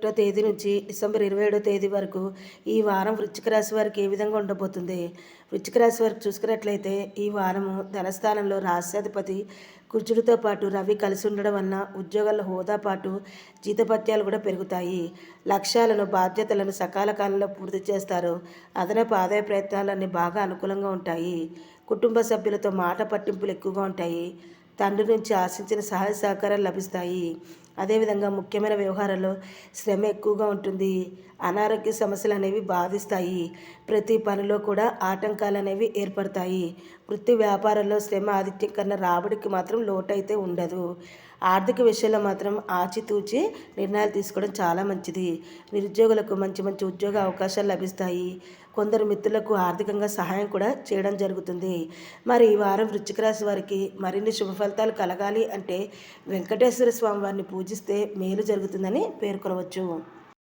21వ తేదీ నుంచి డిసెంబర్ 27వ తేదీ వరకు ఈ వారం వృశ్చిక రాశి వారికి ఏ విధంగా ఉండబోతుంది? వృశ్చిక రాశి వారికి చూసుకున్నట్లయితే ఈ వారము ధనస్థానంలో రాశ్యాధిపతి కుజుడితో పాటు రవి కలిసి ఉండడం వలన ఉద్యోగాల హోదా పాటు జీతభత్యాలు కూడా పెరుగుతాయి. లక్ష్యాలను బాధ్యతలను సకాల కాలంలో పూర్తి చేస్తారు. అదనపు ఆదాయ ప్రయత్నాలన్నీ బాగా అనుకూలంగా ఉంటాయి. కుటుంబ సభ్యులతో మాట పట్టింపులు ఎక్కువగా ఉంటాయి. తండ్రి నుంచి ఆశించిన సహాయ సహకారాలు లభిస్తాయి. అదేవిధంగా ముఖ్యమైన వ్యవహారాల్లో శ్రమ ఎక్కువగా ఉంటుంది. అనారోగ్య సమస్యలు అనేవి బాధిస్తాయి. ప్రతి పనిలో కూడా ఆటంకాలు అనేవి ఏర్పడతాయి. వృత్తి వ్యాపారంలో శ్రమ ఆధిక్యం కన్నా రాబడికి మాత్రం లోటైతే ఉండదు. ఆర్థిక విషయంలో మాత్రం ఆచితూచి నిర్ణయాలు తీసుకోవడం చాలా మంచిది. నిరుద్యోగులకు మంచి మంచి ఉద్యోగ అవకాశాలు లభిస్తాయి. కొందరు మిత్రులకు ఆర్థికంగా సహాయం కూడా చేయడం జరుగుతుంది. మరి ఈ వారం వృశ్చిక రాశి వారికి మరిన్ని శుభ ఫలితాలు కలగాలి అంటే వెంకటేశ్వర స్వామి వారిని పూజిస్తే మేలు జరుగుతుందని పేర్కొనవచ్చు.